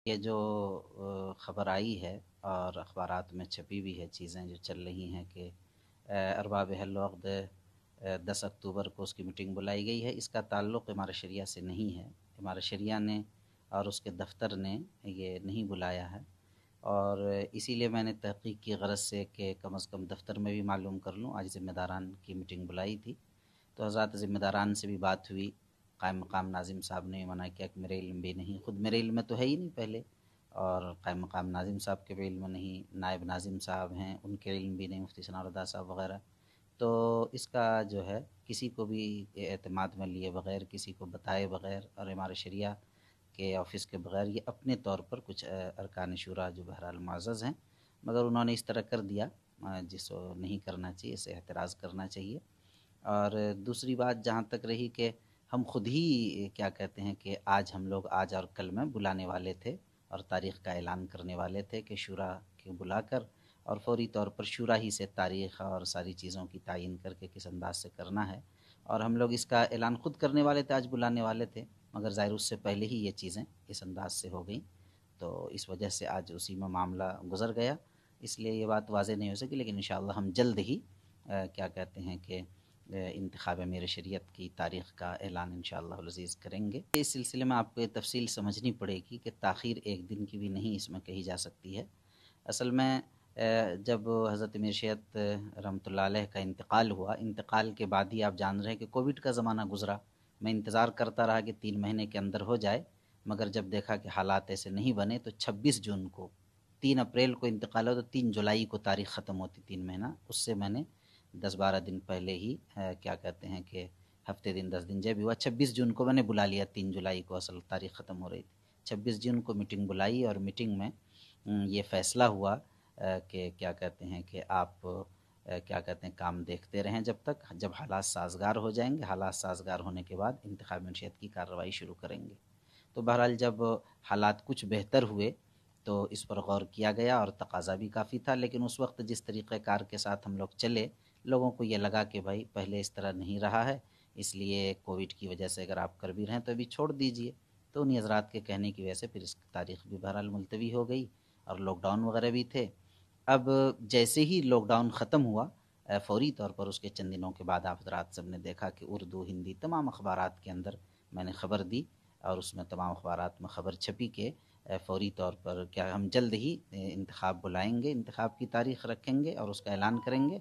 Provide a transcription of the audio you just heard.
یہ جو خبر آئی ہے اور اخبارات میں چھپی ہوئی ہے چیزیں جو چل رہی ہیں کہ ارباب حل وقت 10 اکتوبر کو اس کی میٹنگ بلائی گئی ہے، اس کا تعلق امارت شریعہ سے نہیں ہے۔ امارت شریعہ نے اور اس کے دفتر نے یہ نہیں بلایا ہے، اور اسی لیے میں نے تحقیق کی غرض سے کہ کم از کم دفتر میں بھی معلوم کر لوں، آج ذمہ داران کی میٹنگ بلائی تھی تو حضرات ذمہ داران سے بھی بات ہوئی۔ قائم مقام ناظم صاحب نے منع کیا کہ میرے علم بھی نہیں، خود میرے علم میں تو ہے ہی نہیں پہلے، اور قائم مقام ناظم صاحب کے بھی علم میں نہیں، نائب ناظم صاحب ہیں ان کے علم بھی نہیں، مفتی ثناء اللہ صاحب وغیرہ۔ تو اس کا جو ہے کسی کو بھی اعتماد میں لیے بغیر، کسی کو بتائے بغیر اور امارت شریعہ کے آفس کے بغیر یہ اپنے طور پر کچھ ارکان شورا جو بہرحال معزز ہیں، مگر انہوں نے اس طرح کر دیا جس کو نہیں کرنا چاہیے، اسے احتراز کرنا چاہیے۔ اور دوسری بات جہاں تک رہی کہ ہم خود ہی کیا کہتے ہیں کہ ہم لوگ آج اور کل میں بلانے والے تھے اور تاریخ کا اعلان کرنے والے تھے کہ شورا کے بلا کر اور فوری طور پر شورا ہی سے تاریخ اور ساری چیزوں کی تعیین کر کے کس انداز سے کرنا ہے، اور ہم لوگ اس کا اعلان خود کرنے والے تھے، آج بلانے والے تھے، مگر ظاہر اس سے پہلے ہی یہ چیزیں اس انداز سے ہو گئیں، تو اس وجہ سے آج اسی میں معاملہ گزر گیا، اس لیے یہ بات واضح نہیں ہو سکی، لیکن انشاءاللہ ہم جلد ہی کیا کہتے ہیں کہ انتخاب امیر شریعت کی تاریخ کا اعلان انشاءاللہ العزیز کریں گے۔ اس سلسلے میں آپ کو یہ تفصیل سمجھنی پڑے گی کہ تاخیر ایک دن کی بھی نہیں اس میں کہی جا سکتی ہے۔ اصل میں جب حضرت امیر شریعت رحمۃ اللہ علیہ کا انتقال ہوا، انتقال کے بعد ہی آپ جان رہے ہیں کہ کووڈ کا زمانہ گزرا، میں انتظار کرتا رہا کہ 3 مہینے کے اندر ہو جائے، مگر جب دیکھا کہ حالات ایسے نہیں بنے تو 26 جون کو، 3 اپریل کو انتقال ہو تو 3 جولائی کو تاریخ ختم ہوتی، 3 مہینہ اس سے میں نے 10 12 دن پہلے ہی کیا کہتے ہیں کہ ہفتے دن 10 دن جب ہوا 26 جون کو میں نے بلا لیا، 3 جولائی کو اصل تاریخ ختم ہو رہی تھی، 26 جون کو میٹنگ بلائی اور میٹنگ میں یہ فیصلہ ہوا کہ کیا کہتے ہیں کہ آپ کیا کہتے ہیں کام دیکھتے رہیں جب تک، جب حالات سازگار ہو جائیں گے، حالات سازگار ہونے کے بعد انتخاب منشیات کی کارروائی شروع کریں گے۔ تو بہرحال جب حالات کچھ بہتر ہوئے تو اس پر غور کیا گیا اور تقاضا بھی کافی تھا، لیکن اس وقت جس طریقہ کار کے ساتھ ہم لوگ چلے، لوگوں کو یہ لگا کہ بھائی پہلے اس طرح نہیں رہا ہے، اس لیے کووڈ کی وجہ سے اگر آپ کر بھی رہے ہیں تو ابھی چھوڑ دیجئے، تو انہی حضرات کے کہنے کی وجہ سے پھر اس کی تاریخ بھی بہرحال ملتوی ہو گئی، اور لاک ڈاؤن وغیرہ بھی تھے۔ اب جیسے ہی لاک ڈاؤن ختم ہوا، فوری طور پر اس کے چند دنوں کے بعد آپ حضرات سب نے دیکھا کہ اردو ہندی تمام اخبارات کے اندر میں نے خبر دی، اور اس میں تمام اخبارات میں خبر چھپی کہ فوری طور پر کیا ہم جلد ہی انتخاب بلائیں گے، انتخاب کی تاریخ رکھیں گے اور اس کا اعلان کریں گے،